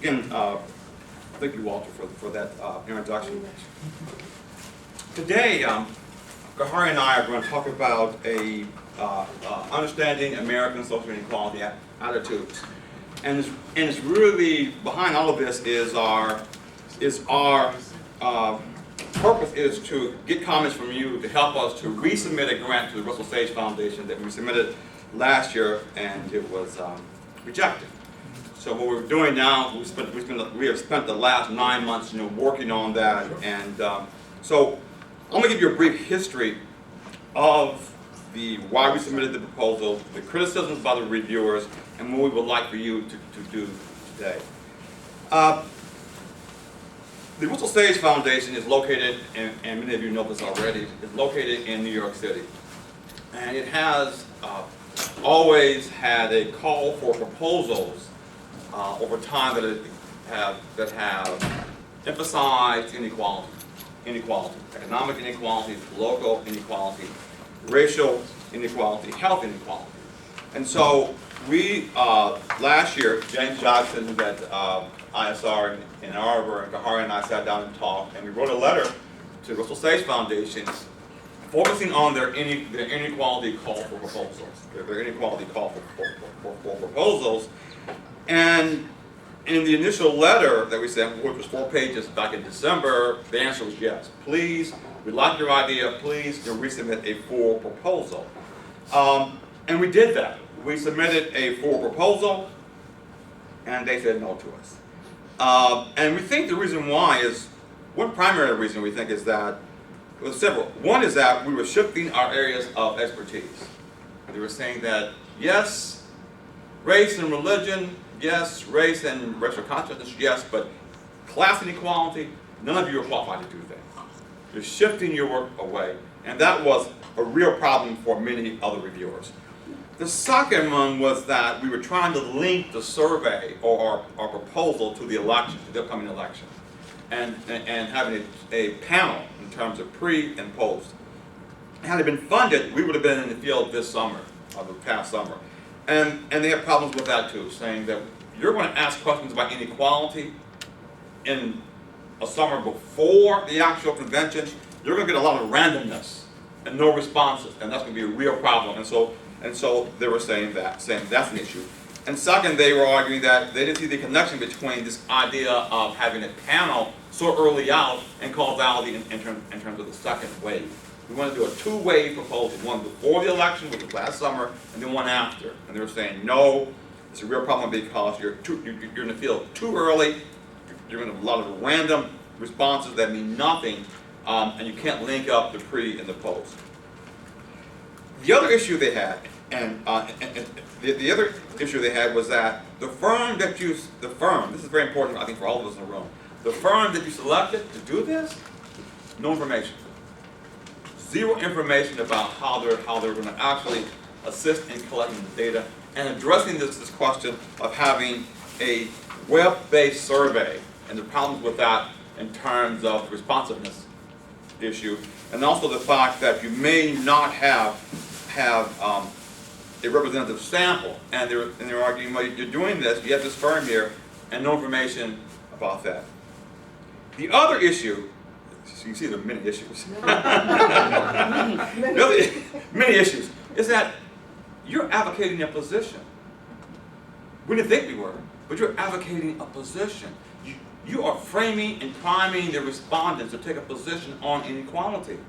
Again, thank you, Walter, for that introduction. Today, Khari and I are going to talk about understanding American social inequality attitudes, and it's really behind all of this is our purpose is to get comments from you to help us to resubmit a grant to the Russell Sage Foundation that we submitted last year, and it was rejected. So what we're doing now, we have spent the last 9 months, working on that, and so I'm going to give you a brief history of why we submitted the proposal, the criticisms by the reviewers, and what we would like for you to do today. The Russell Sage Foundation is located, and many of you know this already, is located in New York City, and it has always had a call for proposals over time that have emphasized inequality, economic inequality, local inequality, racial inequality, health inequality. And so we, last year, James Johnson at ISR in Ann Arbor, and Khari and I sat down and talked, and we wrote a letter to the Russell Sage Foundation focusing on their inequality call for proposals, their inequality call for proposals. And in the initial letter that we sent, which was 4 pages back in December, the answer was yes. Please, we like your idea, please resubmit a full proposal. And we did that. We submitted a full proposal, and they said no to us. And we think the reason why is, one primary reason we think is that, well, several. One is that we were shifting our areas of expertise. They were saying that, yes, race and religion, yes, race and racial consciousness, yes, but class inequality, none of you are qualified to do that. You're shifting your work away, and that was a real problem for many other reviewers. The second one was that we were trying to link the survey or our proposal to the election, to the upcoming election, and having a panel in terms of pre and post. Had it been funded, we would have been in the field this summer, or the past summer. And they have problems with that too, saying that you're going to ask questions about inequality in a summer before the actual convention, you're going to get a lot of randomness and no responses, and that's going to be a real problem. And so they were saying that's an issue. And second, they were arguing that they didn't see the connection between this idea of having a panel so early out and causality in terms of the second wave. We want to do a two-wave proposal, one before the election, which was last summer, and then one after. And they were saying, no, it's a real problem because you're in the field too early, you're going to have a lot of random responses that mean nothing, and you can't link up the pre and the post. The other issue they had, the other issue they had was that the firm, this is very important, I think, for all of us in the room, the firm that you selected to do this, no information. Zero information about how they're going to actually assist in collecting the data and addressing this question of having a web-based survey and the problems with that in terms of the responsiveness issue, and also the fact that you may not have a representative sample, and they're arguing, well, you're doing this, you have this firm here, and no information about that. The other issue, so you see there are many issues. Many issues, is that you're advocating a position. We didn't think we were, but you're advocating a position. You are framing and priming the respondents to take a position on inequality.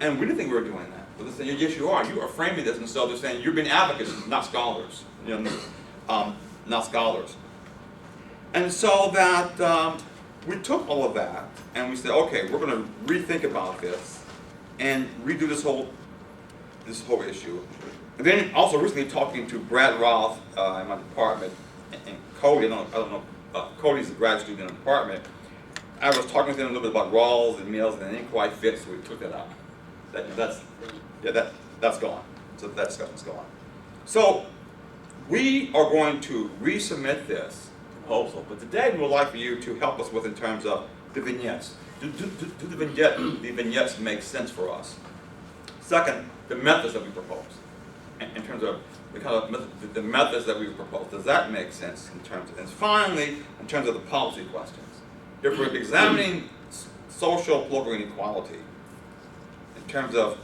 And we didn't think we were doing that. But they're saying, yes, you are. You are framing this, and so they're saying you're being advocates, not scholars. Not scholars. And so that we took all of that, and we said, okay, we're going to rethink about this and redo this whole issue. And then also recently talking to Brad Roth in my department, and Cody, I don't know, Cody's a grad student in the department. I was talking with him a little bit about Rawls and Mills, and it didn't quite fit, so we took that out. That's gone. So that discussion's gone. So we are going to resubmit this proposal, but today we would like for you to help us with in terms of the vignettes. Do the vignettes make sense for us? Second, the methods that we propose. in terms of the methods that we propose. Does that make sense in terms of, and finally, in terms of the policy questions? If we're examining social political inequality in terms of,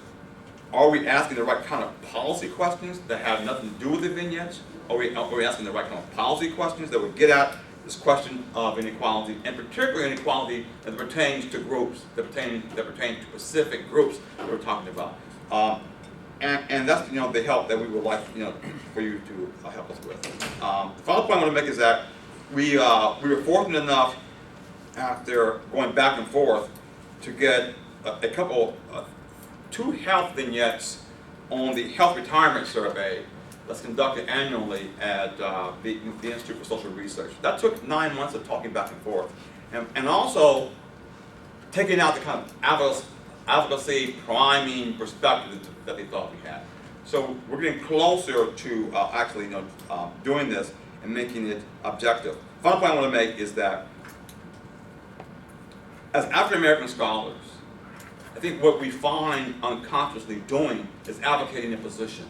are we asking the right kind of policy questions that have nothing to do with the vignettes? Are we asking the right kind of policy questions that would get at this question of inequality, and particularly inequality that pertains to groups, that pertain to specific groups that we're talking about? And that's the help that we would like for you to help us with. The final point I want to make is that we were fortunate enough, after going back and forth, to get a couple, 2 health vignettes on the health retirement survey that's conducted annually at the Institute for Social Research. That took 9 months of talking back and forth, and also taking out the kind of advocacy priming perspective that they thought we had. So we're getting closer to actually doing this and making it objective. Final point I want to make is that as African American scholars, I think what we find unconsciously doing is advocating a position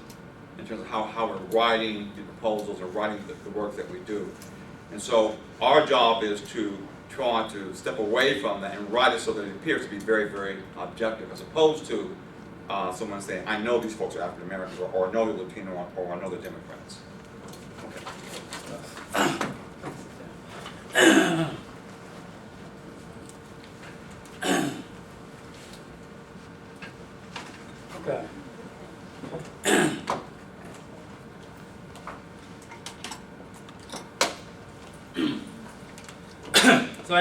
in terms of how we're writing the proposals or writing the work that we do. And so our job is to try to step away from that and write it so that it appears to be very, very objective, as opposed to someone saying, I know these folks are African Americans, or I know they're Latino, or I know they're Democrats. Okay. So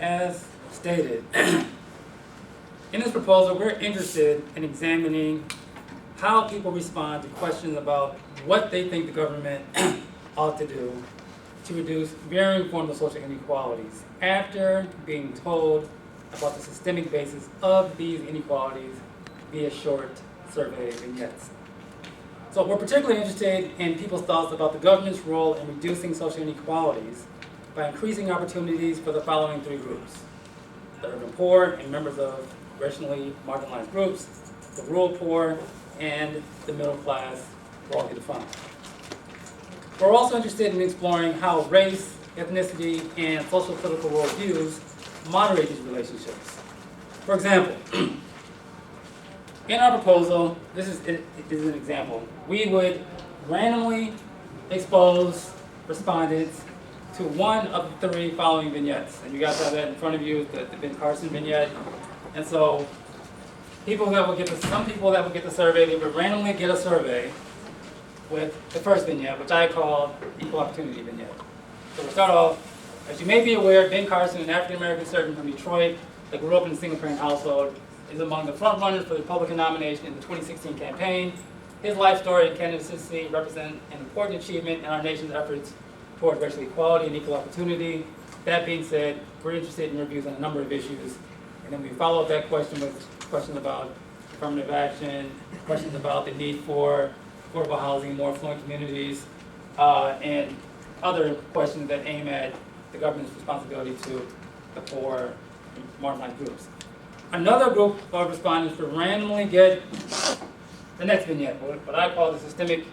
as stated, in this proposal, we're interested in examining how people respond to questions about what they think the government ought to do to reduce varying forms of social inequalities after being told about the systemic basis of these inequalities via short survey vignettes. So we're particularly interested in people's thoughts about the government's role in reducing social inequalities by increasing opportunities for the following 3 groups: the urban poor and members of racially marginalized groups, the rural poor, and the middle class, broadly defined. We're also interested in exploring how race, ethnicity, and social political worldviews moderate these relationships. For example, in our proposal, this is an example, we would randomly expose respondents to one of the 3 following vignettes. And you guys have that in front of you, the Ben Carson vignette. And so some people that would get the survey, they would randomly get a survey with the first vignette, which I call equal opportunity vignette. So we'll start off, as you may be aware, Ben Carson, an African-American surgeon from Detroit that grew up in a single-parent household, is among the front runners for the Republican nomination in the 2016 campaign. His life story and candidacy represent an important achievement in our nation's efforts toward racial equality and equal opportunity. That being said, we're interested in reviews on a number of issues. And then we follow up that question with questions about affirmative action, questions about the need for affordable housing, more affluent communities, and other questions that aim at the government's responsibility to the poor and marginalized groups. Another group of respondents would randomly get the next vignette, what I call the systemic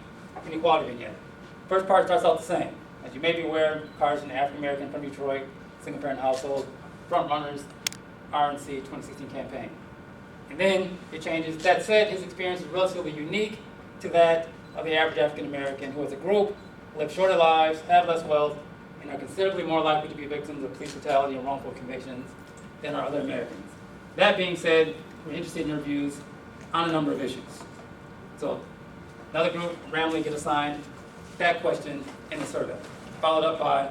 inequality vignette. First part starts out the same. As you may be aware, Carson, African American from Detroit, single parent household, front runners, RNC 2016 campaign. And then it changes. That said, his experience is relatively unique to that of the average African American who, as a group, live shorter lives, have less wealth, and are considerably more likely to be victims of police brutality and wrongful convictions than are other Americans. That being said, we're interested in your views on a number of issues. So another group randomly get assigned that question in the survey, followed up by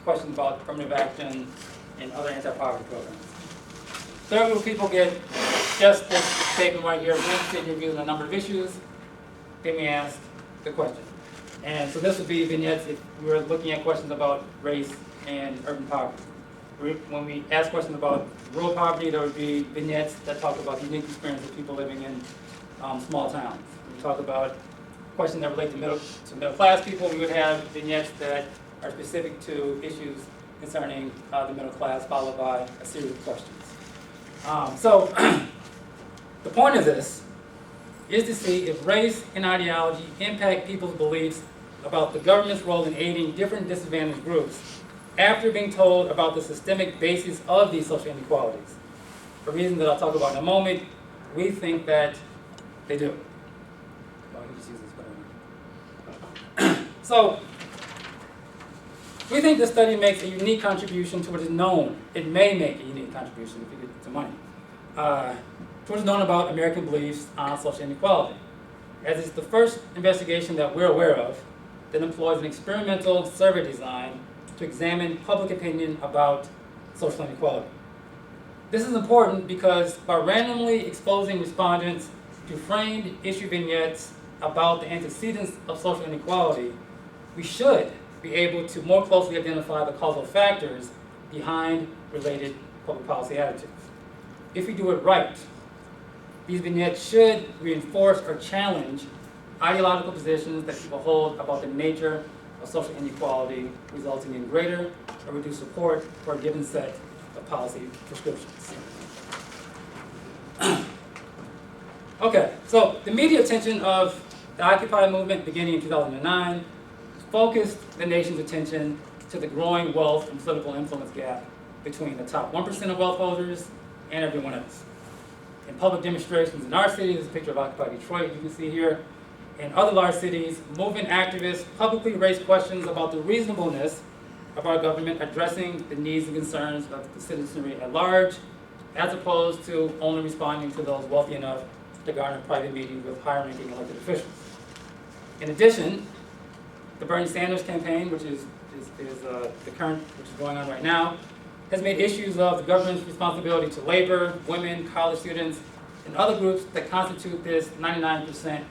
questions about affirmative action and other anti-poverty programs. Third group of people get just this statement right here, we're interested in your views on a number of issues. Then we ask the question. And so this would be vignettes if we were looking at questions about race and urban poverty. When we ask questions about rural poverty, there would be vignettes that talk about the unique experience of people living in small towns. When we talk about questions that relate to middle class people, we would have vignettes that are specific to issues concerning the middle class, followed by a series of questions. So the point of this is to see if race and ideology impact people's beliefs about the government's role in aiding different disadvantaged groups after being told about the systemic basis of these social inequalities. For reasons that I'll talk about in a moment, we think that they do. Oh, I can just use this button. So, we think this study makes a unique contribution to what is known. It may make a unique contribution if you get the money. To what is known about American beliefs on social inequality, as it's the first investigation that we're aware of that employs an experimental survey design to examine public opinion about social inequality. This is important because by randomly exposing respondents to framed issue vignettes about the antecedents of social inequality, we should be able to more closely identify the causal factors behind related public policy attitudes. If we do it right, these vignettes should reinforce or challenge ideological positions that people hold about the nature of social inequality, resulting in greater or reduced support for a given set of policy prescriptions. Okay, so the media attention of the Occupy movement beginning in 2009 focused the nation's attention to the growing wealth and political influence gap between the top 1% of wealth holders and everyone else. In public demonstrations in our city, there's a picture of Occupy Detroit you can see here. In other large cities, movement activists publicly raised questions about the reasonableness of our government addressing the needs and concerns of the citizenry at large, as opposed to only responding to those wealthy enough to garner private meetings with higher-ranking elected officials. In addition, the Bernie Sanders campaign, which is the current, which is going on right now, has made issues of the government's responsibility to labor, women, college students, and other groups that constitute this 99%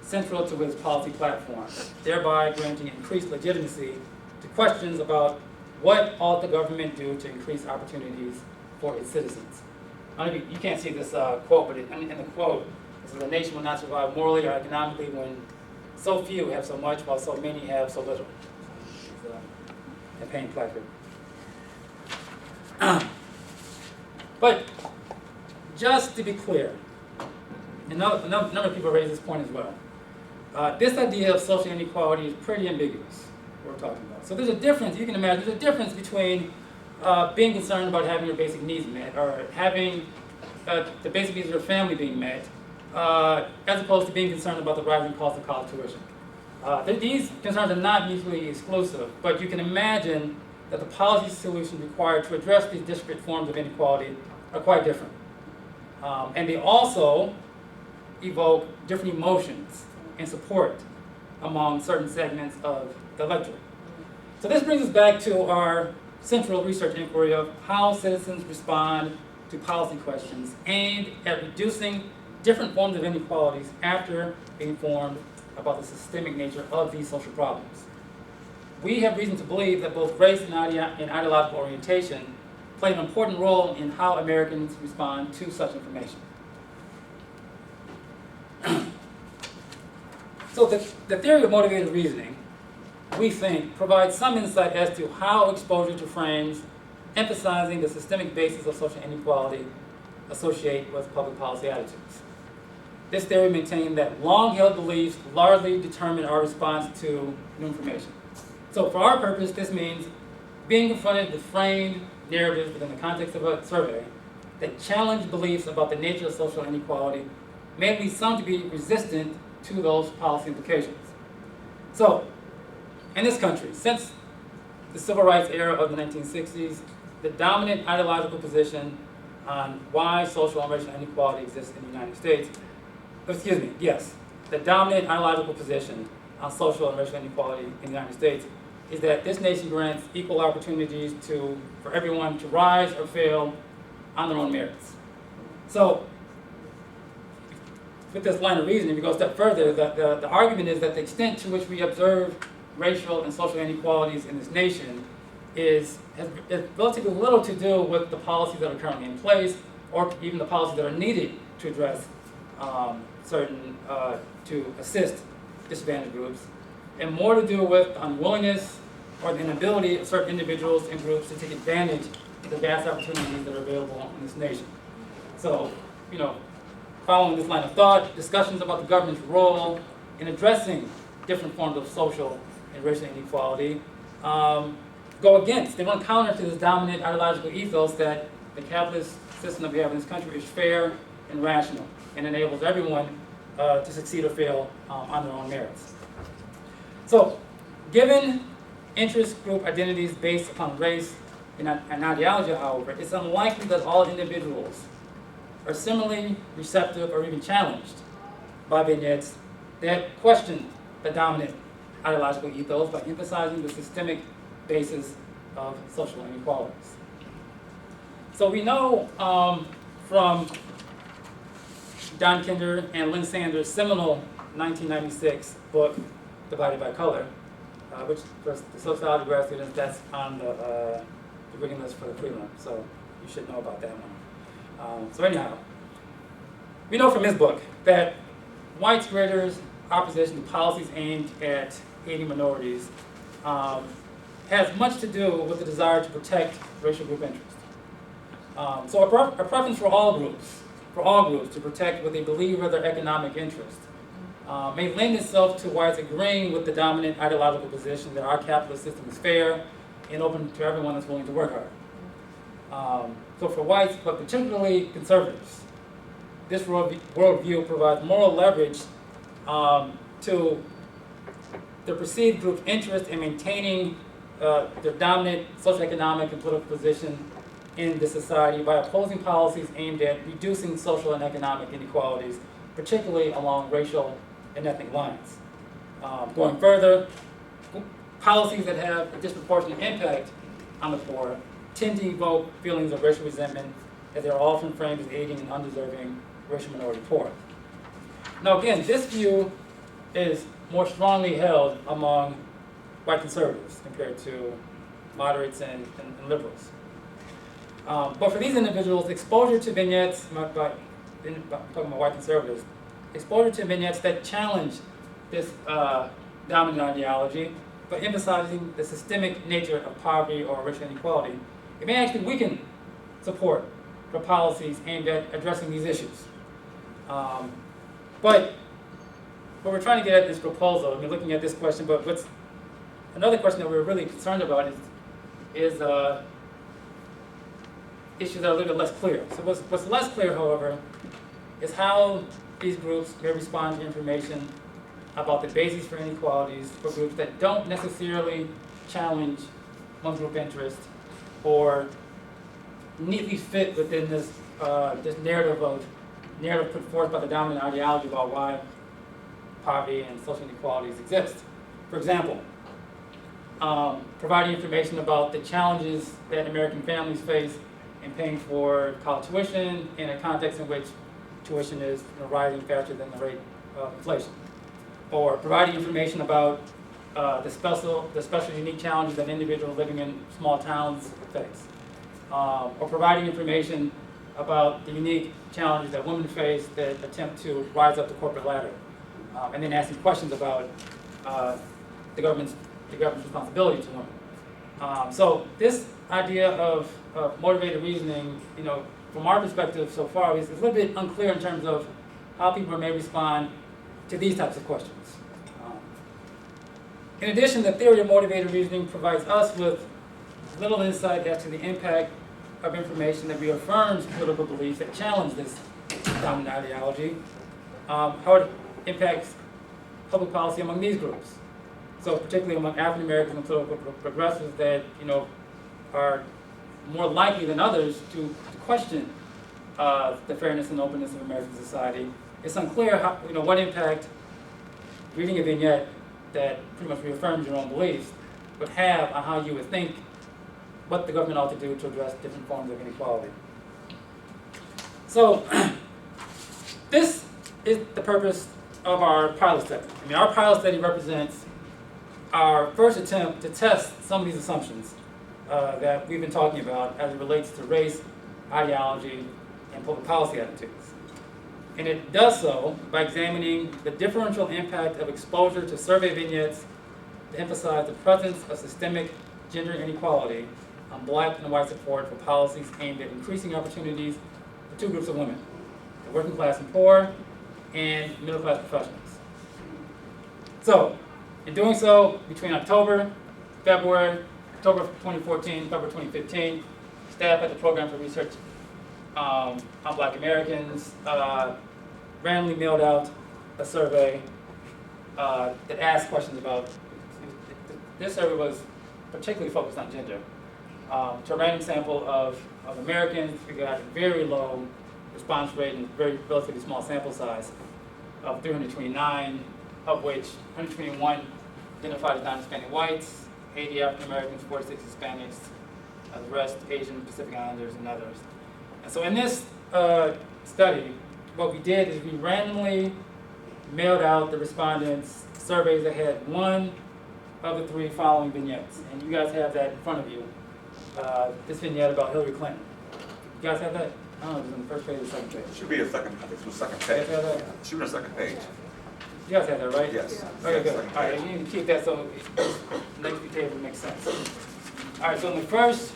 central to its policy platform, thereby granting increased legitimacy to questions about what ought the government do to increase opportunities for its citizens. You can't see this quote, but in the quote, it says, "The nation will not survive morally or economically when so few have so much while so many have so little." It's a campaign placard. But just to be clear, and a number of people raise this point as well, this idea of social inequality is pretty ambiguous, what we're talking about. So there's a difference, you can imagine, there's a difference between being concerned about having your basic needs met or having the basic needs of your family being met, as opposed to being concerned about the rising cost of college tuition. These concerns are not mutually exclusive, but you can imagine that the policy solutions required to address these disparate forms of inequality are quite different. And they also evoke different emotions and support among certain segments of the electorate. So this brings us back to our central research inquiry of how citizens respond to policy questions aimed at reducing different forms of inequalities after being informed about the systemic nature of these social problems. We have reason to believe that both race and ideological orientation play an important role in how Americans respond to such information. So the theory of motivated reasoning, we think, provides some insight as to how exposure to frames emphasizing the systemic basis of social inequality associate with public policy attitudes. This theory maintained that long-held beliefs largely determine our response to new information. So for our purpose, this means being confronted with framed narratives within the context of a survey that challenge beliefs about the nature of social inequality may lead some to be resistant to those policy implications. So, in this country, since the civil rights era of the 1960s, the dominant ideological position on why social and racial inequality exists in the United States, the dominant ideological position on social and racial inequality in the United States is that this nation grants equal opportunities for everyone to rise or fail on their own merits. So, with this line of reasoning, if we go a step further, the argument is that the extent to which we observe racial and social inequalities in this nation has relatively little to do with the policies that are currently in place, or even the policies that are needed to address to assist disadvantaged groups, and more to do with the unwillingness or the inability of certain individuals and groups to take advantage of the vast opportunities that are available in this nation. So, following this line of thought, discussions about the government's role in addressing different forms of social and racial inequality go against, they run counter to this dominant ideological ethos that the capitalist system that we have in this country is fair and rational and enables everyone to succeed or fail on their own merits. So, given interest group identities based upon race and ideology, however, it's unlikely that all individuals are similarly receptive or even challenged by vignettes that question the dominant ideological ethos by emphasizing the systemic basis of social inequalities. So we know from Don Kinder and Lynn Sanders' seminal 1996 book, Divided by Color, which for the sociology grad students, that's on the reading list for the prelim, so you should know about that one. So anyhow, we know from his book that whites' greater opposition to policies aimed at aiding minorities has much to do with the desire to protect racial group interests. So a preference for all groups to protect what they believe are their economic interests may lend itself to whites agreeing with the dominant ideological position that our capitalist system is fair and open to everyone that's willing to work hard. So for whites, but particularly conservatives, this worldview provides moral leverage to the perceived group's interest in maintaining their dominant socioeconomic and political position in the society by opposing policies aimed at reducing social and economic inequalities, particularly along racial and ethnic lines. Going further, policies that have a disproportionate impact on the poor tend to evoke feelings of racial resentment, as they are often framed as aiding an undeserving racial minority poor. Now again, this view is more strongly held among white conservatives compared to moderates and liberals. But for these individuals, exposure to vignettes, I'm talking about white conservatives, exposure to vignettes that challenge this dominant ideology, but emphasizing the systemic nature of poverty or racial inequality, it may actually weaken support for policies aimed at addressing these issues. But what we're trying to get at this proposal, I mean, looking at this question, but what's another question that we're really concerned about is issues that are a little bit less clear. So what's less clear, however, is how these groups may respond to information about the basis for inequalities for groups that don't necessarily challenge one group interest or neatly fit within this narrative put forth by the dominant ideology about why poverty and social inequalities exist. For example, providing information about the challenges that American families face in paying for college tuition in a context in which tuition is rising faster than the rate of inflation. Or providing information about the special unique challenges that individuals living in small towns face. Or providing information about the unique challenges that women face that attempt to rise up the corporate ladder. And then asking questions about the government's responsibility to women. So this idea of motivated reasoning, from our perspective so far, is a little bit unclear in terms of how people may respond to these types of questions. In addition, the theory of motivated reasoning provides us with little insight as to the impact of information that reaffirms political beliefs that challenge this dominant ideology, how it impacts public policy among these groups. So particularly among African Americans and political progressives that are more likely than others to question the fairness and openness of American society. It's unclear how, what impact reading a vignette that pretty much reaffirms your own beliefs would have on how you would think what the government ought to do to address different forms of inequality. So this is the purpose of our pilot study. Our pilot study represents our first attempt to test some of these assumptions that we've been talking about as it relates to race, ideology, and public policy attitudes. And it does so by examining the differential impact of exposure to survey vignettes to emphasize the presence of systemic gender inequality on black and white support for policies aimed at increasing opportunities for two groups of women, the working class and poor, and middle class professionals. So, in doing so, between October of 2014, February 2015, staff at the Program for Research on Black Americans randomly mailed out a survey that asked questions about, this survey was particularly focused on gender, to a random sample of Americans. We got a very low response rate and very relatively small sample size of 329, of which 121 identified as non-Hispanic whites, 80 African Americans, 46 Hispanics, the rest Asian, Pacific Islanders, and others. And so in this study, what we did is we randomly mailed out the respondents surveys that had one of the three following vignettes. And you guys have that in front of you. This vignette about Hillary Clinton. You guys have that? I don't know if it's on the first page or the second page. It should be a second, I think it's the second You page. guys have that? It should be the second page. You guys have that, right? Yes. Okay, good. Second All right, page. you need to keep that so the next few tables make sense. All right, so in the first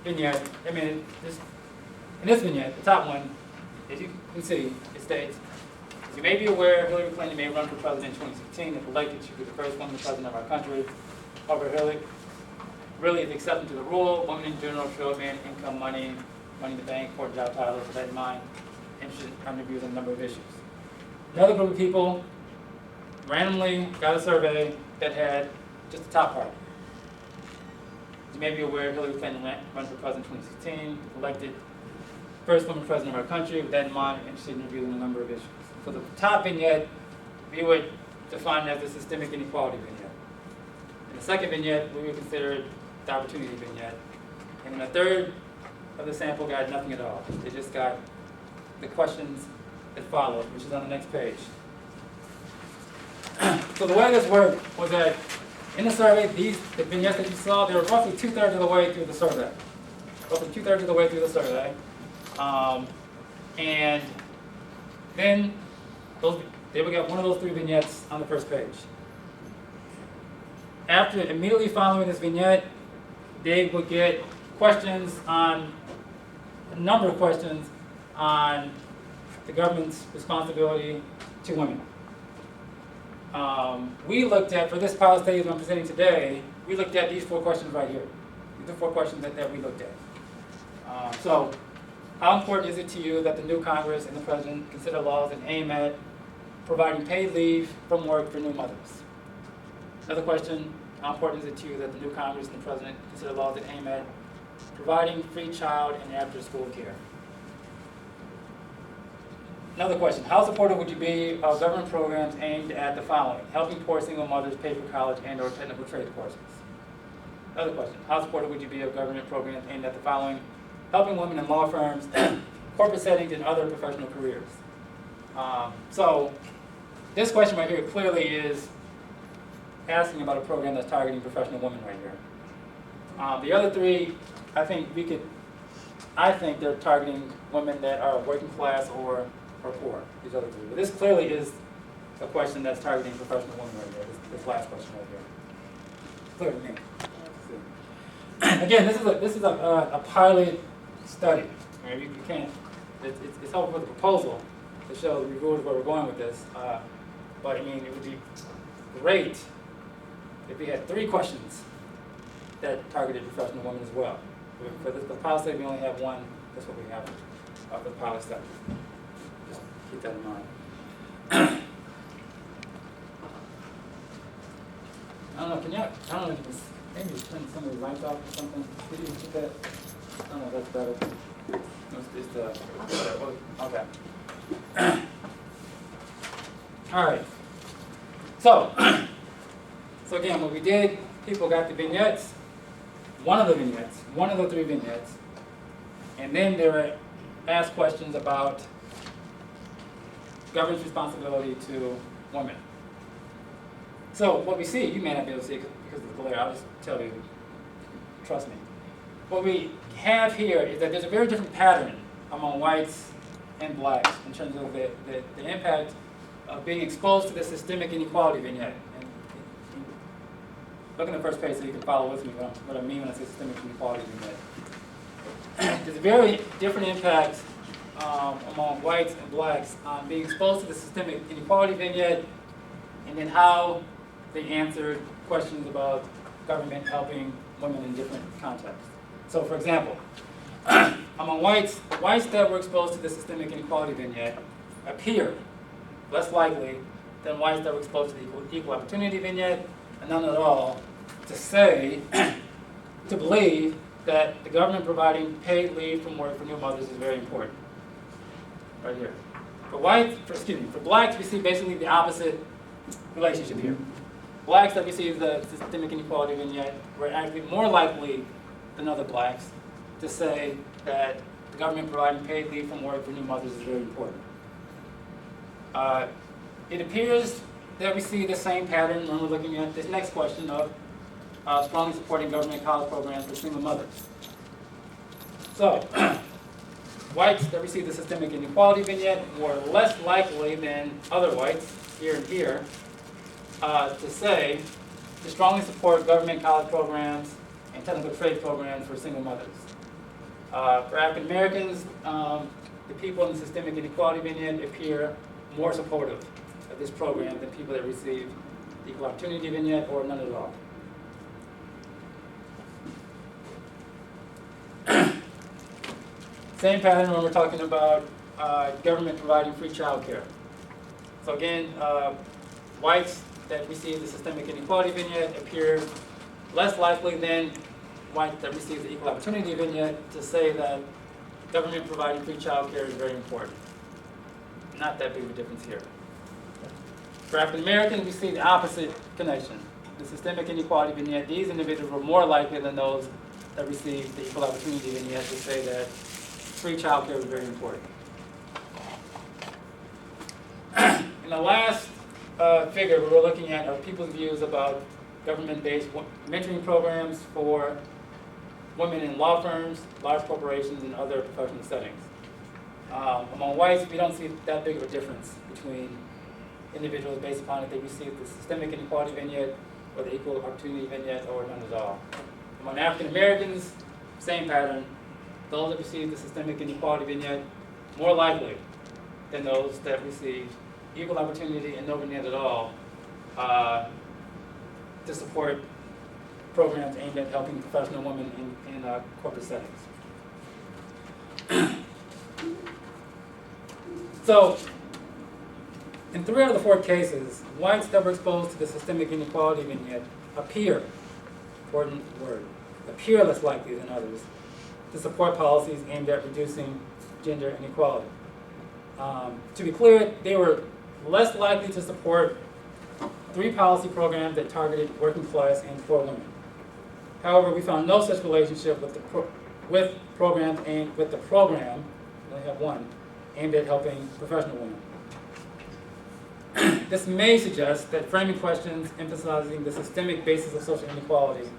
vignette, in this vignette, the top one, as you can see, it states, "As you may be aware, Hillary Clinton may run for president in 2016. If elected, she will be the first woman president of our country. However, Hillary really is the exception to the rule. Women in general show man income, money in the bank, important job titles, with that in mind, interested in views on a number of issues." Another group of people randomly got a survey that had just the top part. "You may be aware Hillary Clinton ran for president in 2016, elected first woman president of our country, with that in mind, interested in reviewing a number of issues." So the top vignette, we would define as the systemic inequality vignette. In the second vignette, we would consider the opportunity vignette. And then the third of the sample got nothing at all. They just got the questions that followed, which is on the next page. So the way this worked was that in the survey, the vignettes that you saw, they were roughly 2/3 of the way through the survey. Roughly 2/3 of the way through the survey. And then they would get one of those three vignettes on the first page. Immediately following this vignette, they would get questions on, a number of questions on the government's responsibility to women. We looked at, for this pilot study that I'm presenting today, we looked at these 4 questions right here. These are 4 questions that we looked at. So, how important is it to you that the new Congress and the President consider laws that aim at providing paid leave from work for new mothers? Another question, how important is it to you that the new Congress and the President consider laws that aim at providing free child and after-school care? Another question, how supportive would you be of government programs aimed at the following: helping poor single mothers pay for college and or technical trade courses? Another question, how supportive would you be of government programs aimed at the following: helping women in law firms, corporate settings, and other professional careers? So this question right here clearly is asking about a program that's targeting professional women right here. The other 3, I think they're targeting women that are working class or poor, these other 3. But this clearly is a question that's targeting professional women right here, this last question right here. Clear to me. Again, this is a pilot study. I mean, you can't, it's helpful with the proposal to show the rules where we're going with this. But I mean, it would be great if we had 3 questions that targeted professional women as well. For the pilot study, we only have 1. That's what we have for the pilot study. Just keep that in mind. I don't know, I don't know if you can, maybe just turn some of the lights off or something. Could you keep that? I don't know if that's better. Okay. All right. So again, what we did, people got the vignettes, one of the 3 vignettes, and then they were asked questions about government's responsibility to women. So what we see, you may not be able to see it because of the glare, I'll just tell you, trust me. What we have here is that there's a very different pattern among whites and blacks in terms of the impact of being exposed to the systemic inequality vignette. And look at the first page so you can follow with me what I mean when I say systemic inequality vignette. There's a very different impact among whites and blacks on being exposed to the systemic inequality vignette, and then how they answered questions about government helping women in different contexts. So for example, among whites that were exposed to the systemic inequality vignette appear less likely than whites that were exposed to the equal opportunity vignette, and none at all, to say, to believe that the government providing paid leave from work for new mothers is very important. Right here. For blacks, we see basically the opposite relationship here. Blacks that receive the systemic inequality vignette were actually more likely than other blacks to say that the government providing paid leave from work for new mothers is very important. It appears that we see the same pattern when we're looking at this next question of strongly supporting government college programs for single mothers. So, whites that receive the systemic inequality vignette were less likely than other whites, here and here, to say to strongly support government college programs and technical trade programs for single mothers. For African Americans, the people in the systemic inequality vignette appear more supportive of this program than people that receive the equal opportunity vignette or none at all. Same pattern when we're talking about government providing free child care. So again, whites that receive the systemic inequality vignette appear less likely than whites that receive the equal opportunity vignette to say that government providing free child care is very important. Not that big of a difference here. For African Americans, we see the opposite connection. The systemic inequality vignette, these individuals were more likely than those that receive the equal opportunity vignette to say that free child care is very important. In the last figure, we were looking at are people's views about government-based mentoring programs for women in law firms, large corporations, and other professional settings. Among whites, we don't see that big of a difference between individuals based upon if they receive the systemic inequality vignette or the equal opportunity vignette or none at all. Among African Americans, same pattern. Those that receive the systemic inequality vignette more likely than those that receive equal opportunity and no vignette at all to support programs aimed at helping professional women in corporate settings. So, in 3 out of the 4 cases, whites that were exposed to the systemic inequality vignette appear, important word, appear less likely than others to support policies aimed at reducing gender inequality. To be clear, they were less likely to support 3 policy programs that targeted working class and poor women. However, we found no such relationship with the program, we only have one, aimed at helping professional women. This may suggest that framing questions emphasizing the systemic basis of social inequality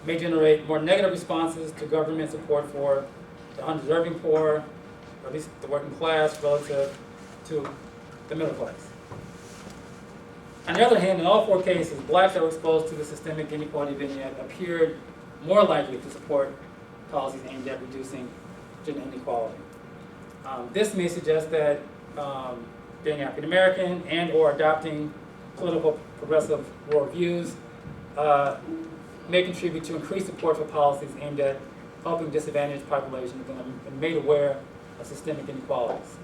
may generate more negative responses to government support for the undeserving poor, or at least the working class, relative to the middle class. On the other hand, in all 4 cases, blacks that were exposed to the systemic inequality vignette appeared more likely to support policies aimed at reducing gender inequality. This may suggest that being African American and or adopting political progressive worldviews may contribute to increased support for policies aimed at helping disadvantaged populations and made aware of systemic inequalities.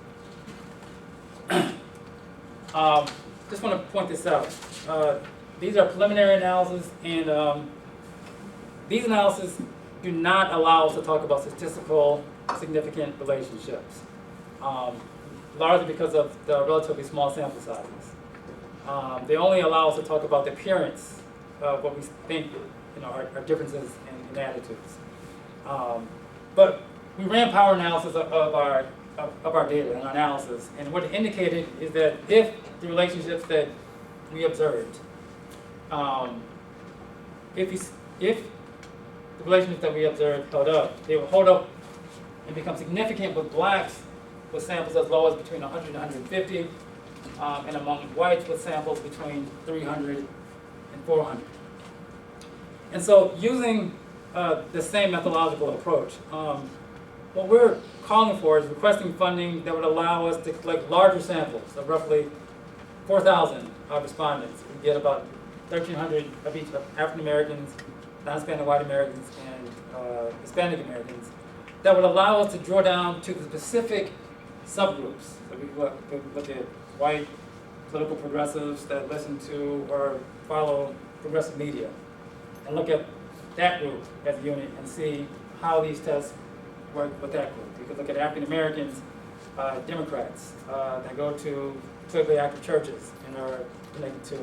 Just want to point this out. These are preliminary analyses, and these analyses do not allow us to talk about statistical significant relationships, largely because of the relatively small sample sizes. They only allow us to talk about the appearance of what we think are differences in attitudes. But we ran power analysis of our data and our analysis, and what it indicated is that if the relationships that we observed, if the relationships that we observed held up, they would hold up and become significant with blacks with samples as low as between 100 and 150, and among whites with samples between 300 and 400. And so using the same methodological approach, what we're calling for is requesting funding that would allow us to collect larger samples of roughly 4,000 respondents. We get about 1,300 of each of African Americans, non-Hispanic white Americans, and Hispanic Americans, that would allow us to drill down to the specific subgroups. So we look at white political progressives that listen to or follow progressive media, and look at that group as a unit and see how these tests work with that group. We could look at African Americans, Democrats that go to politically active churches and are connected to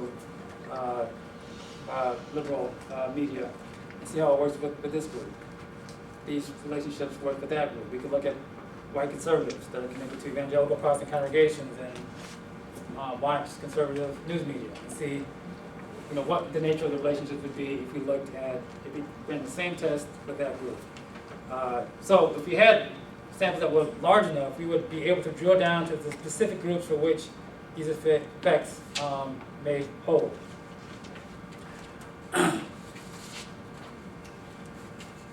liberal media, and see how it works with this group. These relationships work with that group. We could look at white conservatives that are connected to evangelical Protestant congregations and watch conservative news media and see, what the nature of the relationship would be if we ran the same test with that group. So if we had samples that were large enough, we would be able to drill down to the specific groups for which these effects may hold.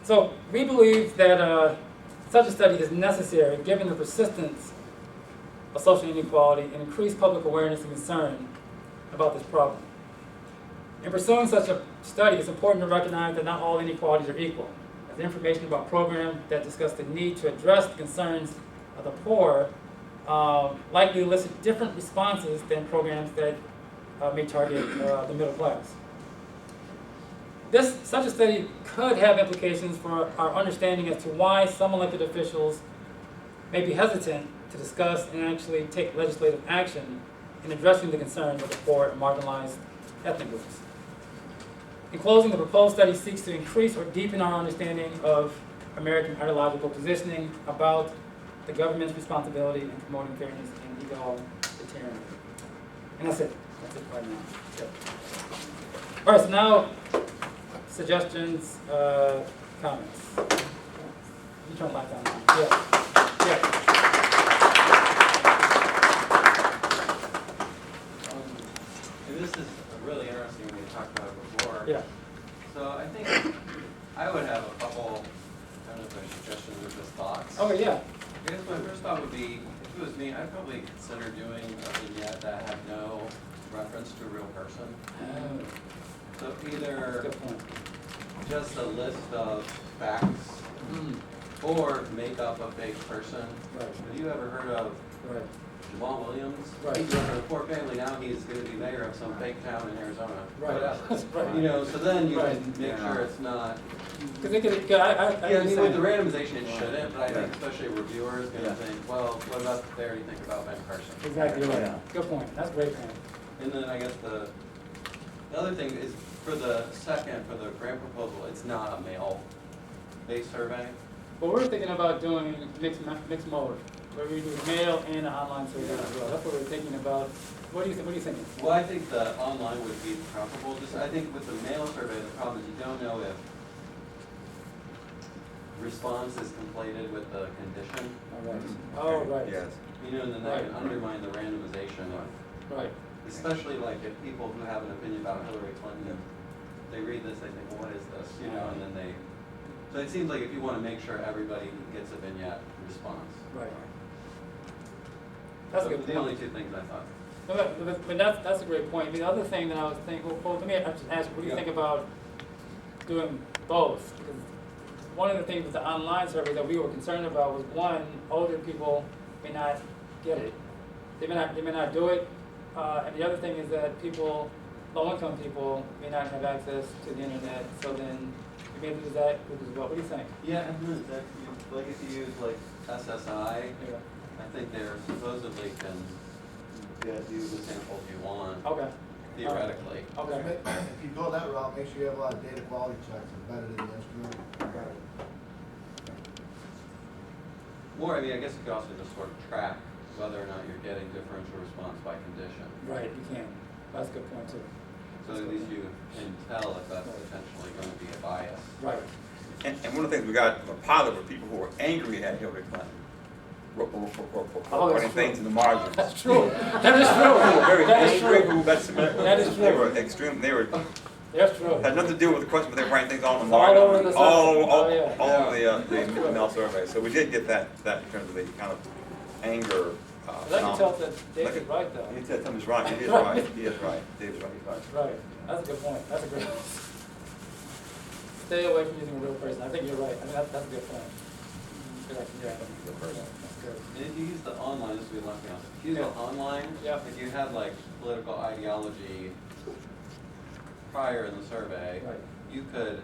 So we believe that such a study is necessary given the persistence of social inequality and increased public awareness and concern about this problem. In pursuing such a study, it's important to recognize that not all inequalities are equal, as information about programs that discuss the need to address the concerns of the poor likely elicit different responses than programs that may target the middle class. Such a study could have implications for our understanding as to why some elected officials may be hesitant to discuss and actually take legislative action in addressing the concerns of the poor and marginalized ethnic groups. In closing, the proposed study seeks to increase or deepen our understanding of American ideological positioning about the government's responsibility in promoting fairness and egalitarianism. And that's it. That's it right now. Yep. All right, so now, suggestions, comments. You turn the lights on. Yeah. Yeah. And this is really interesting when you talked about it before. Yeah. So I think I would have a couple, I don't know if they're suggestions or just thoughts. Okay, yeah. I guess my first thought would be, if it was me, I'd probably consider doing a vignette that had no reference to a real person. So either Good point. just a list of facts or make up a fake person. Right. Have you ever heard of Right. Javon Williams? Right. He's from a poor family, now he's going to be mayor of some fake town in Arizona. Right. Whatever. Right. So then you Right. can make sure it's not. Because it could, I I mean, with the understand. randomization, it shouldn't, but I think especially a reviewer is going to think, well, what about the clarity you think about Ben Carson? Exactly right. Yeah. Good point. That's a great point. And then I guess the other thing is, for the grant proposal, it's not a mail-based survey. But we're thinking about doing mixed mode, where we do mail and an online survey as well. That's what we're thinking about. What do you think? Well, I think the online would be preferable. Just, I think with the mail survey, the problem is you don't know if response is conflated with the condition. All right. Oh, right. Yes. And then that can undermine the randomization of, Right. especially like if people who have an opinion about Hillary Clinton, they read this, they think, well, what is this? And then so it seems like if you want to make sure everybody gets a vignette response. Right. That's a So good the point. only two things I thought. No, but that's a great point. I mean, the other thing that I was thinking, well let me just ask, what do you think about doing both? Because one of the things with the online survey that we were concerned about was, one, older people may not get it. They may not do it. And the other thing is that low-income people may not have access to the internet, so then you may lose that as well. What do you think? Yeah, and like if you use like SSI, Yeah. I think they supposedly can get you the samples you want, Okay. theoretically. Okay. If you go that route, make sure you have a lot of data quality checks, it's better than the instrument. Or, I mean, I guess you could also just sort of track whether or not you're getting differential response by condition. Right, you can. That's a good point too. So at least you can tell if that's potentially going to be a bias. Right. And one of the things we got a pilot were people who were angry at Hillary Clinton. Running things in the margins. That's true. That is They were true. very That is angry, true. who got That is They true. were extreme, they were That's true. Had nothing to do with the question, but they're writing things on the It's margin. all over the survey. Oh, yeah. All over the email survey. So we did get that in terms of the kind of anger. But I can tell that David's right though. You tell Tim is right. He is right. He is right. David's right. He's right. Right, that's a good point, that's a good point. Stay away from using a real person, I think you're right, I mean, that's a good point. Yeah, Good person. that's good. And if you use the online, this would be left out. If you use the online, Yeah. if you had like political ideology prior in the survey, Right. you could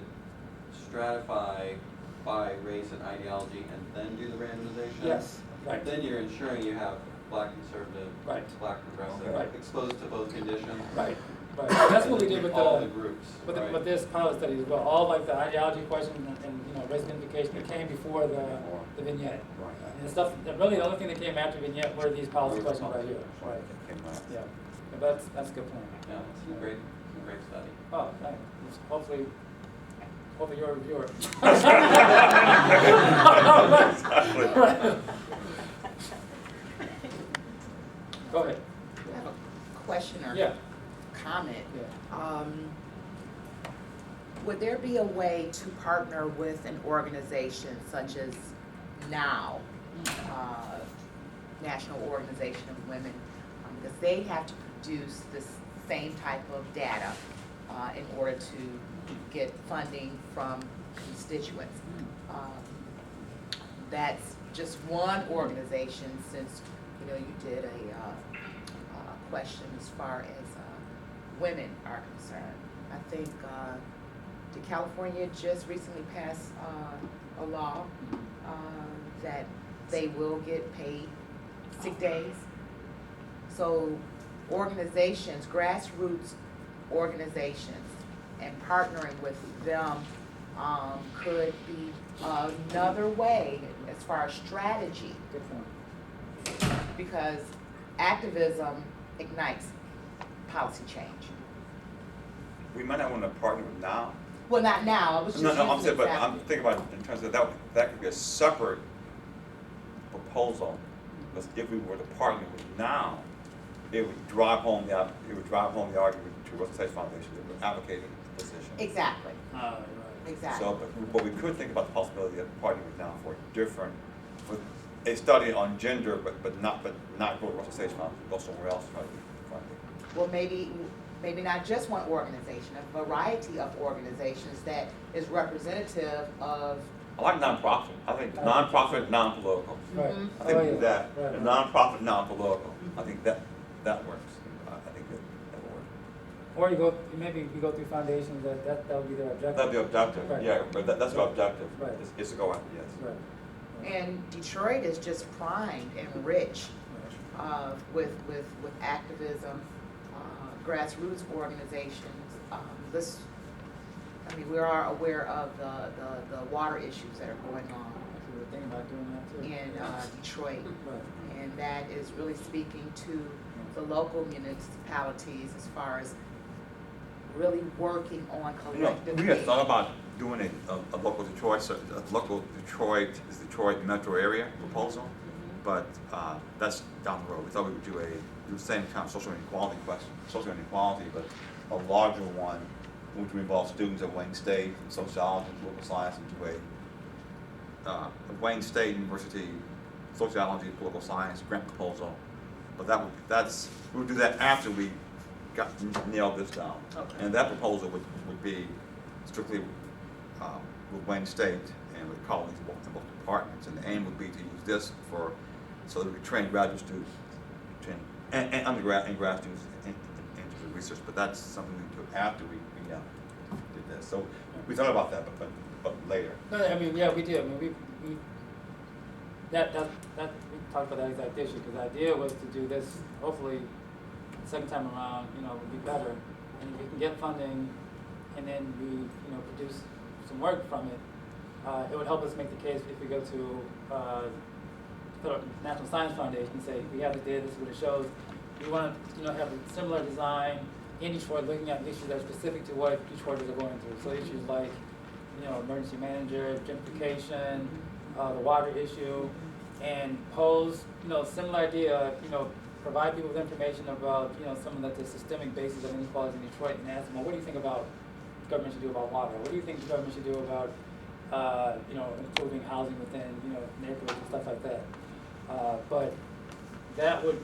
stratify by race and ideology and then do the randomization. Yes, right. Then you're ensuring you have black conservative, Right. black progressive, Right. exposed to both conditions. Right, right, that's what we did with all the the, groups. with the, right? with this pilot study as well, all like the ideology questions and, you know, race identification, it came before the vignette. Right. And the stuff, really the only thing that came after vignette were these policy questions right here, right, yeah, but that's a good point. Yeah, it's a great study. Oh, thanks. Hopefully you're a reviewer. Go ahead. I have a question or Yeah. comment. Yeah. Would there be a way to partner with an organization such as NOW, National Organization of Women, because they have to produce this same type of data in order to get funding from constituents. That's just one organization, since you know you did a question as far as women are concerned. I think did California just recently pass a law that they will get paid sick days. So organizations, grassroots organizations, and partnering with them could be another way as far as strategy, Good point. because activism ignites policy change. We might not want to partner with now. Well, not now, I was just No, using I'm saying, but example. I'm thinking about it in terms of that could be a separate proposal. Because if we were to partner with now, it would drive home the argument to Russell Sage Foundation that we're advocating the position. Exactly, Right. exactly. So, but we could think about the possibility of partnering with now for with a study on gender, but not go to Russell Sage Foundation, go somewhere else try to get funding. Well, maybe not just one organization, a variety of organizations that is representative of. I like nonprofit. I think nonprofit, non-political. Right. Mhm. I think Oh, we do yeah. that. Right. A nonprofit, non-political. I think that works. I think that will work. Or maybe you go through foundations, that would be their objective. That'd be objective, Right. yeah, but that's our objective. Right. It's to go after, yes. Right. And Detroit is just primed and rich with activism, grassroots organizations. We are aware of the water issues that are going on Actually, we're thinking about doing that too. in Detroit. Right. And that is really speaking to the local municipalities as far as really working on You know, collective. we had aid. thought about doing a local Detroit metro area proposal, but that's down the road. We thought we would do the same kind of social inequality, but a larger one, which would involve students at Wayne State, sociology, political science, and do a Wayne State University sociology, political science grant proposal. But we would do that after we nailed this down. Okay. And that proposal would be strictly with Wayne State and with colleagues in both departments. And the aim would be to use this so that we could train graduate students, and undergrad and grad students into the research. But that's something we took after we did this. So we thought about that, but later. No, I mean, yeah, we did. I mean, we talked about that exact issue, because the idea was to do this, hopefully, the second time around, would be better. And if we can get funding, and then we, produce some work from it, it would help us make the case if we go to the National Science Foundation and say, we have the data, this is what it shows. We want to, have a similar design in Detroit, looking at issues that are specific to what Detroiters are going through. So issues like, emergency manager, gentrification, the water issue, and pose, similar idea, provide people with information about, some of the systemic basis of inequality in Detroit, and ask them, well, what do you think about government should do about water? What do you think the government should do about, improving housing within, neighborhoods and stuff like that? But that would,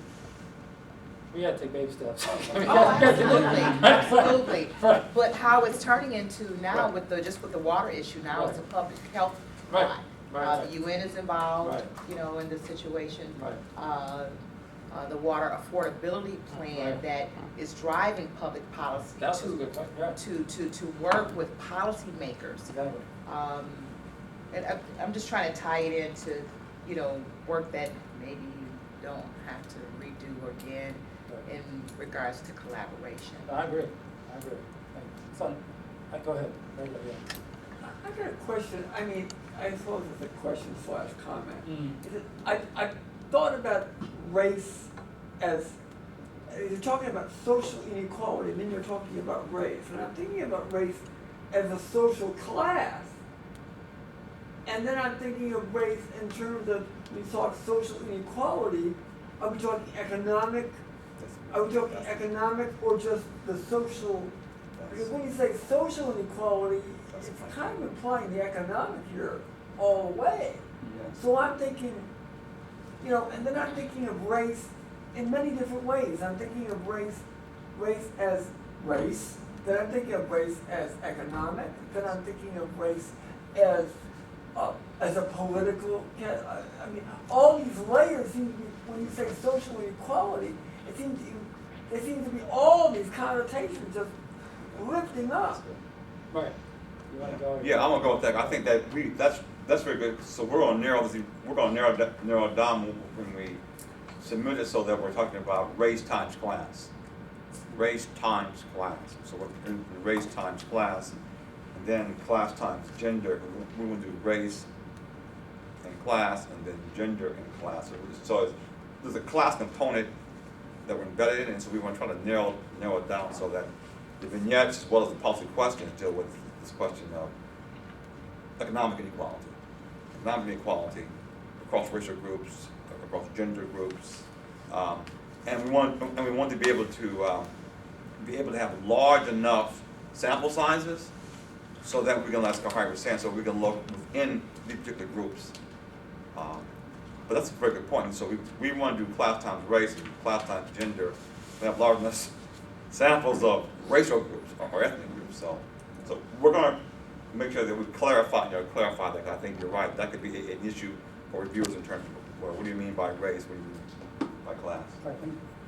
we gotta take baby steps. Oh, absolutely, absolutely. Right. But how it's turning into now Right. with the water issue now, it's a public health Right. line. Right. The UN is involved, Right. in the situation. Right. The water affordability plan Right. that is driving public policy That was a good point, yeah. to work with policymakers. Exactly. And I'm just trying to tie it into, work that maybe you don't have to redo again Right. in regards to collaboration. I agree. Thank you. So, go ahead. Right, yeah. I got a question. I mean, I suppose it's a question / comment. Mm. Is it, I thought about race as you're talking about social inequality, and then you're talking about race, and I'm thinking about race as a social class, and then I'm thinking of race in terms of when we talk social inequality. Are we talking economic? Are we talking economic or just the social? Because when you say social inequality, it's kind of implying the economic here all the way. So I'm thinking, and then I'm thinking of race in many different ways. I'm thinking of race as race, then I'm thinking of race as economic, then I'm thinking of race as a political, I mean, all these layers seem to be, when you say social inequality, there seems to be all these connotations just lifting up. Right. You wanna go? Yeah, I'm gonna go with that. I think that's very good. So we're gonna narrow it down when we submit it so that we're talking about race times class. Race times class. So we're in race times class, and then class times gender. We're gonna do race and class, and then gender and class. So there's a class component that we're embedded in, and so we want to try to narrow it down so that the vignettes as well as the policy questions deal with this question of economic inequality. Economic inequality across racial groups, across gender groups, and we want to be able to have large enough sample sizes so that we can, as Khari was saying, so we can look within these particular groups. But that's a very good point. And so we want to do class times race and class times gender. We have large enough samples of racial groups or ethnic groups. So we're going to make sure that we clarify that. I think you're right. That could be an issue for reviewers in terms of, well, what do you mean by race? What do you mean by class? Right.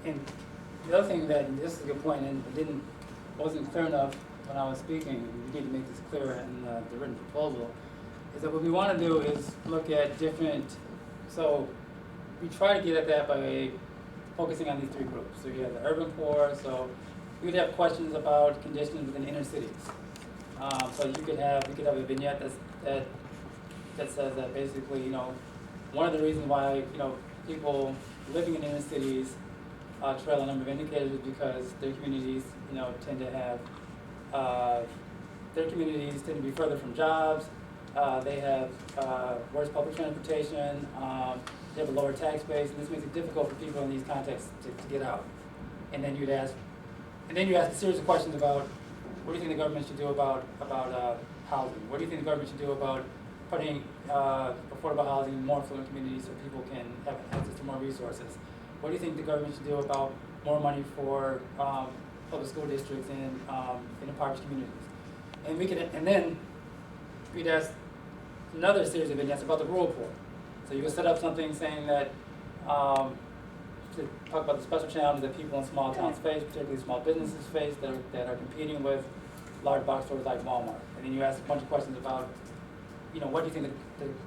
And the other thing that, and this is a good point, and it wasn't clear enough when I was speaking, and we need to make this clear in the written proposal, is that what we want to do is look at different, so we try to get at that by focusing on these three groups. So you have the urban poor, so we'd have questions about conditions within inner cities. So we could have a vignette that says that basically, one of the reasons why, people living in inner cities trail a number of indicators is because their communities, tend to have, to be further from jobs. They have worse public transportation. They have a lower tax base, and this makes it difficult for people in these contexts to get out. And then you ask a series of questions about what do you think the government should do about housing? What do you think the government should do about putting affordable housing in more affluent communities so people can have access to more resources? What do you think the government should do about more money for public school districts in impoverished communities? And then we'd ask another series of vignettes about the rural poor. So you could set up something saying that to talk about the special challenges that people in small towns face, particularly small businesses face that are competing with large box stores like Walmart. And then you ask a bunch of questions about, what do you think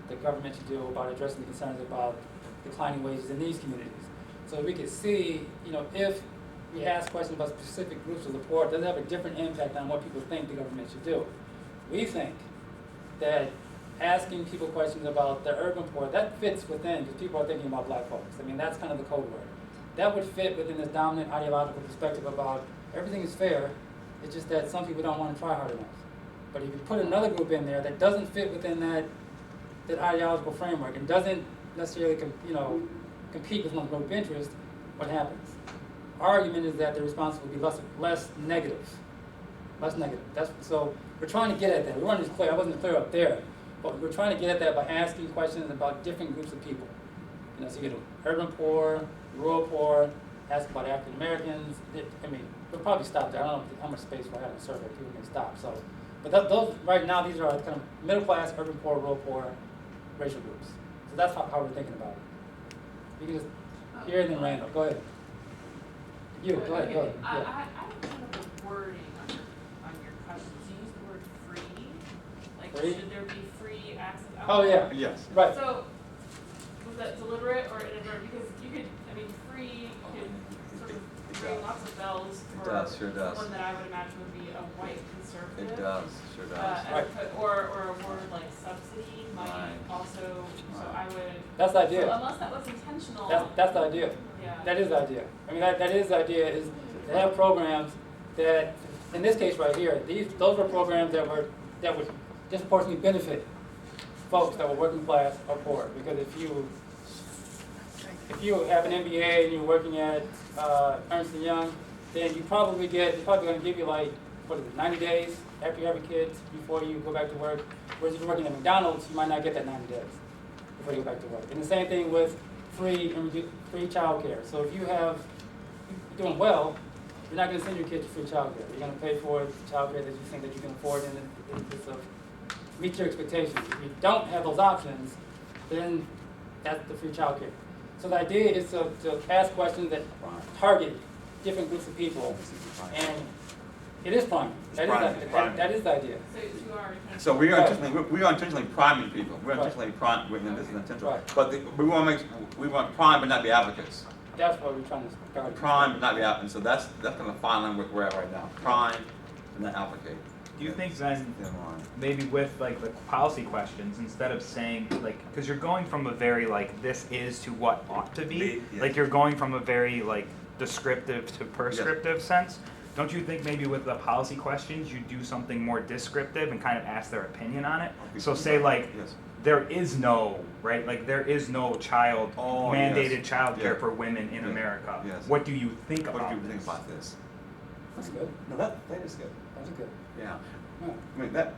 the government should do about addressing the concerns about declining wages in these communities? So we could see, if we ask questions about specific groups of the poor, does it have a different impact on what people think the government should do? We think that asking people questions about the urban poor, that fits within, because people are thinking about black folks. I mean, that's kind of the code word. That would fit within this dominant ideological perspective about everything is fair, it's just that some people don't want to try hard enough. But if you put another group in there that doesn't fit within that ideological framework and doesn't necessarily compete with one's group interest, what happens? Our argument is that the response will be less negative That's negative. So we're trying to get at that. We weren't as clear. I wasn't clear up there, but we're trying to get at that by asking questions about different groups of people. You know, so you get urban poor, rural poor, ask about African Americans. I mean, we'll probably stop there. I don't know how much space we'll have in the survey. People can stop. So, but those right now, these are kind of middle class, urban poor, rural poor, racial groups. So that's how we're thinking about it. You can just hear it and Randall. Go ahead. You go ahead. Go ahead. I Yeah. don't know the wording on your questions. You use the word free. Like, Free? should there be free access? Oh yeah. Yes. Right. So, was that deliberate or inadvertent? Because you could, I mean, free could sort of ring lots of bells It for does, sure does. someone that I would imagine would be a white conservative. It does, sure does. Right. Or a word like subsidy might Right. also, so I would. That's the idea. So unless that was intentional. That's the idea. Yeah. That is the idea. I mean, that is the idea, is to have programs that, in this case right here, those were programs that would disproportionately benefit folks that were working class or poor. Because if you have an MBA and you're working at Ernst & Young, then they're probably going to give you like, 90 days after you have your kids before you go back to work. Whereas if you're working at McDonald's, you might not get that 90 days before you go back to work. And the same thing with free childcare. So if you're doing well, you're not going to send your kids to free childcare. You're going to pay for childcare that you think that you can afford and it's meet your expectations. If you don't have those options, then that's the free childcare. So the idea is to ask questions that target different groups of people, and it is priming. That is the idea. So you are. So we are Right. intentionally priming people. We're Right. intentionally priming. This is intentional. Right. But we want to prime but not be advocates. That's what we're trying to target. Prime but not be advocates. So that's kind of fine line we're at right now. Prime and not advocate. Do you think then, Thin line. maybe with like the policy questions, instead of saying like, because you're going from a very like this is to what ought to be, Yes. like you're going from a very like descriptive to prescriptive sense. Don't you think maybe with the policy questions you do something more descriptive and kind of ask their opinion on it? So say like Yes. there is no right, like there is no mandated child care Yeah. for women in Yeah. America. Yes. What do you think What about do you think this? about this? That's good. No, that is good. That's good. Yeah. Yeah. I mean that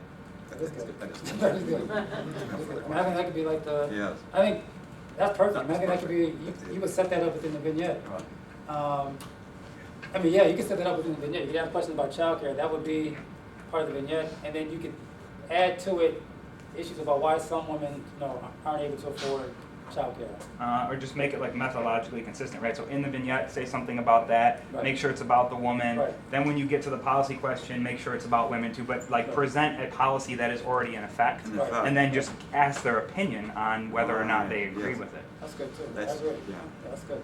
That is is good. good. That is good. That is good. That's good. I mean, I think that could be like Yes. I think that's perfect. I think that could be, you would set that up within the vignette. Right. I mean, yeah, you could set that up within the vignette. You could have questions about childcare. That would be part of the vignette, and then you could add to it issues about why some women, aren't able to afford childcare. Or just make it like methodologically consistent, right? So in the vignette, say something about that, Right. make sure it's about the woman. Right. Then when you get to the policy question, make sure it's about women too, but like Right. present a policy that is already in effect. In Right. effect. And then just ask their opinion on whether or not they Right, agree yes. with it. That's good too. That's- That's good. yeah. That's good.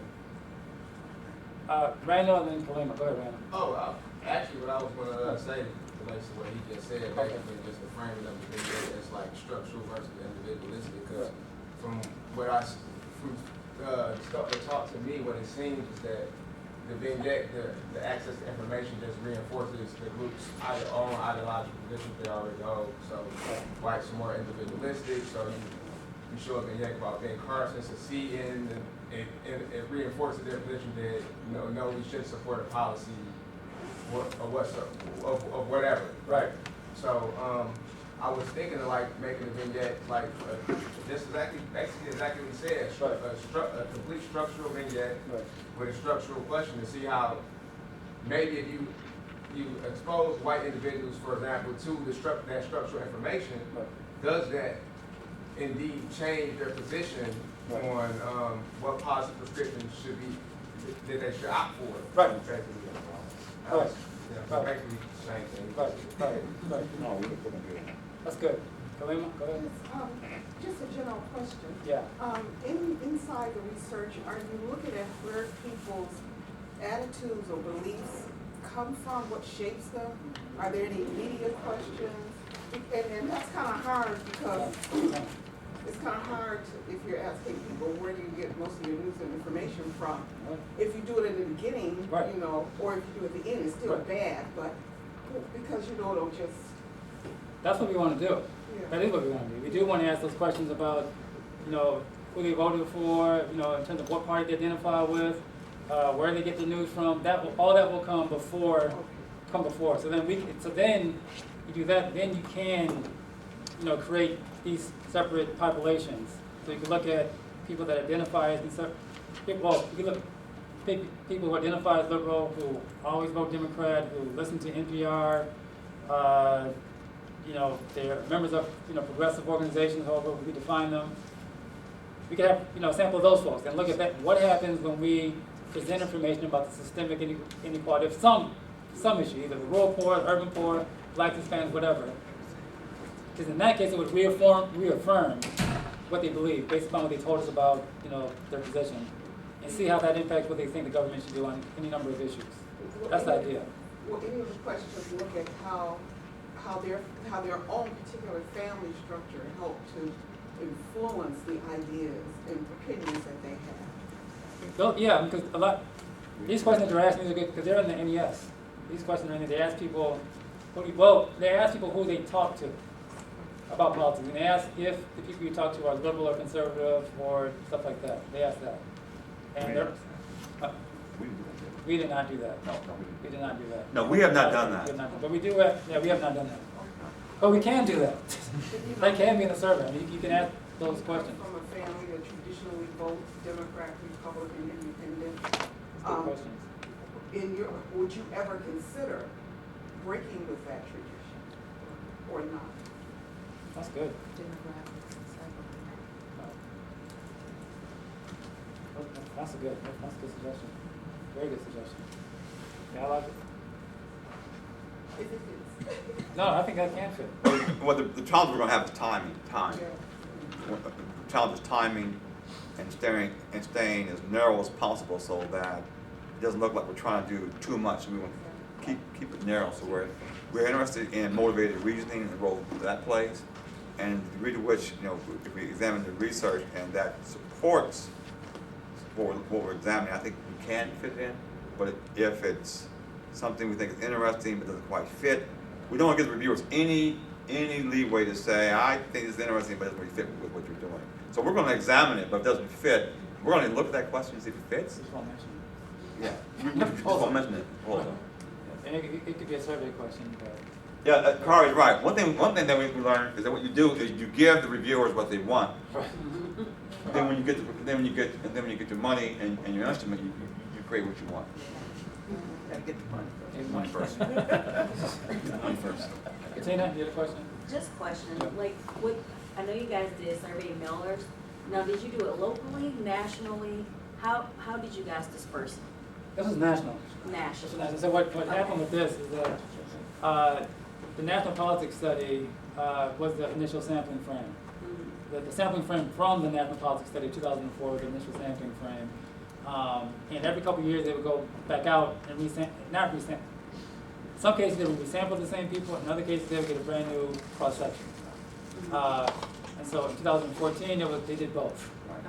Randall and then Kalima. Go ahead, Randall. Oh, actually, what I was gonna say relates to what he just said, basically just the framing of the vignette as like structural versus individualistic. Because from what the talk to me, what it seems is that the vignette, the access to information just reinforces the group's own ideological positions they already hold. So whites are more individualistic, so you show a vignette about Ben Carson seceding, and it reinforces their position that, no, we should support a policy of whatever. Right. So, I was thinking of like making a vignette like, this is basically exactly what he said, a complete structural vignette Right. with a structural question to see how maybe if you expose white individuals, for example, to that structural information, Right. does that indeed change their position Right. on what policy prescriptions should be, that they should opt for? Right. Basically. Right. Yeah, Right. basically the same thing. Right. No, we're good. That's good. Kalima, go ahead. Just a general question. Yeah. Inside the research, are you looking at where people's attitudes or beliefs come from, what shapes them? Are there any media questions? And that's kind of hard because it's kind of hard if you're asking people, where do you get most of your news and information from? If you do it in the beginning, Right. or if you do it at the end, it's still Right. bad, but because it'll just, That's what we want to do. yeah. That is what we want to do. We do want to ask those questions about, who they voted for, in terms of what party they identify with, where they get the news from. All that will come before come before. So then you do that, then you can, create these separate populations. So you can look at people that identify as these well, you can look at people who identify as liberal, who always vote Democrat, who listen to NPR, they're members of, progressive organizations, however we define them. We could have, a sample of those folks and look at that. What happens when we present information about the systemic inequality of some issue, either the rural poor, the urban poor, blacks, Hispanics, whatever. Because in that case, it would reaffirm what they believe based upon what they told us about, their position, and see how that impacts what they think the government should do on any number of issues. That's the idea. Well, any of the questions look at how their own particular family structure helped to influence the ideas and opinions that they have. Yeah, because these questions they're asking are good because they're in the NES. These questions they ask people, who they talk to about politics, and they ask if the people you talk to are liberal or conservative or stuff like that. They ask that, and we did not do that. No, We did not do that. no, we have not done We that. have not, but we do. We have not done that. But we can do that. That can be in the survey. I mean, you can ask those questions. From a family that traditionally votes Democrat, Republican, Independent. Good questions. Would you ever consider breaking with that tradition or not? That's good. Demographics and psychographics. That's a good suggestion. Very good suggestion. Yeah, I like it. If it is. No, I think that can fit. Well, the challenge we're gonna have is time. Yeah. The challenge is timing and staying as narrow as possible so that it doesn't look like we're trying to do too much. We want to keep it narrow. So we're interested in motivated reasoning and the role that plays, and the degree to which, if we examine the research and that supports what we're examining, I think we can fit it in. But if it's something we think is interesting but doesn't quite fit, we don't want to give the reviewers any leeway to say, I think it's interesting but it doesn't really fit with what you're doing. So we're going to examine it, but if it doesn't fit, we're going to look at that question and see if it fits. Just won't mention it. Yeah, we just won't mention it. Also. And it could be a survey question, but Yeah, Khari's right. One thing that we learned is that what you do is you give the reviewers what they want. Then when you get your money and your instrument, you create what you want. Gotta get the money. Money first. Money first. Katina, you had a question? Just question, like, I know you guys did survey mailers. Now, did you do it locally, nationally? How did you guys disperse it? This was national. National. So what happened with this is that the national politics study was the initial sampling frame. Mm-hmm. The sampling frame from the national politics study 2004 was the initial sampling frame. And every couple of years they would go back out and not resample. In some cases they would resample the same people, in other cases they would get a brand new cross section. And so in 2014 they did both. Okay.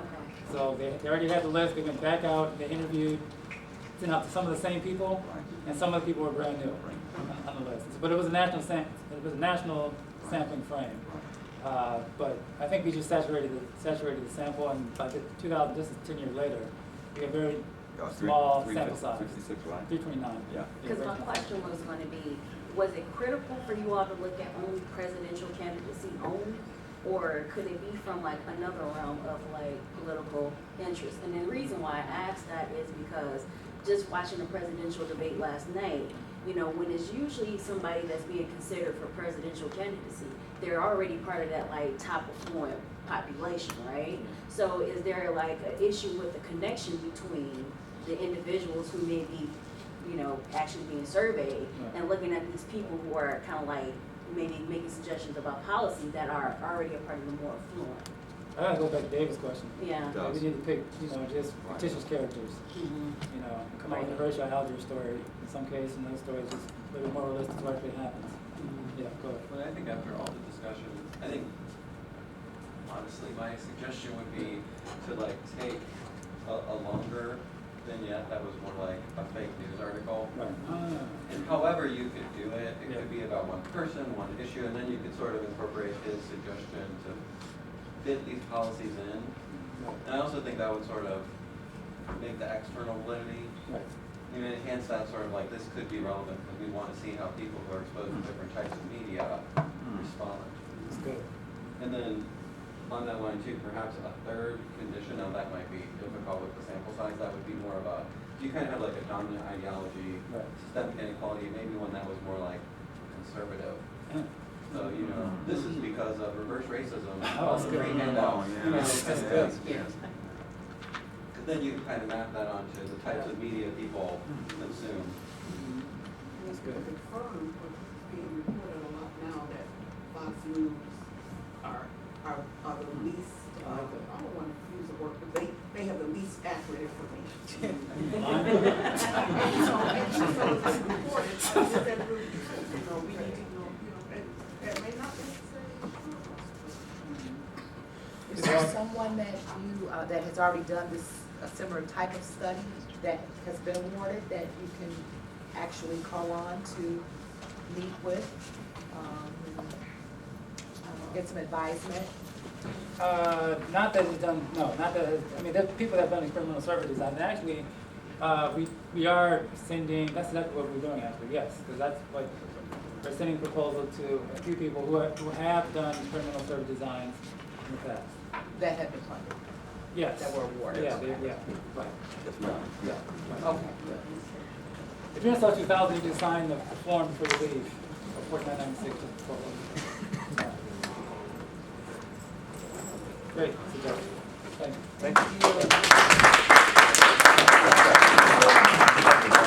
So they already had the list, they went back out, they interviewed, sent out to some of the same people, and some of the people were brand new on the list. But it was a national sampling frame. But I think we just saturated the sample, and by 2000, this is 10 years later, we have very small sample size. 329. Yeah. Because my question was going to be, was it critical for you all to look at only presidential candidacy only? Or could it be from like another realm of like political interest? And the reason why I asked that is because just watching the presidential debate last night, when it's usually somebody that's being considered for presidential candidacy, they're already part of that like top affluent population, right? So is there like an issue with the connection between the individuals who may be, actually being surveyed and looking at these people who are kind of like maybe making suggestions about policy that are already a part of the more affluent? I gotta go back to David's question. Yeah. We need to pick, just fictitious characters. Come up with a racial algebra story in some cases, and those stories just a little more realistic to what actually happens. Yeah, go ahead. Well, I think after all the discussion, honestly, my suggestion would be to like take a longer vignette that was more like a fake news article. Right. And however you could do it, it could be about one person, one issue, and then you could sort of incorporate his suggestion to fit these policies in. And I also think that would sort of make the external validity You know, enhance that sort of like, this could be relevant because we want to see how people who are exposed to different types of media respond. It's good. And then on that line too, perhaps a third condition, now that might be difficult with the sample size, that would be more of a, do you kind of have like a dominant ideology, Right. systemic inequality, maybe one that was more like conservative. Yeah. So, you know, this is because of reverse racism. Oh, that's good. Free handouts, you know, That's kind of good. things. Yeah. Because then you can kind of map that onto the types of media people consume. That's good. Confirm what's being reported a lot now that Fox News are the least, I don't want to use the word, but they have the least accurate information. And so it's reported, is that really true? You know, we need to know, and that may not necessarily be true. Is there someone that you, that has already done this, a similar type of study that has been awarded that you can actually call on to meet with? Get some advisement? Not that it's done, no, not that, I mean, there's people that have done criminal service design, and actually, we are sending, that's exactly what we're doing actually, yes, because that's like, we're sending a proposal to a few people who have done criminal service designs in the past. That have been funded? Yes. That were awarded? Yeah, yeah, right. Yeah, right. Okay. If you're in South 2000, you can sign the form for the leave of 4996. Great, suggestion. Thank you. Thank you.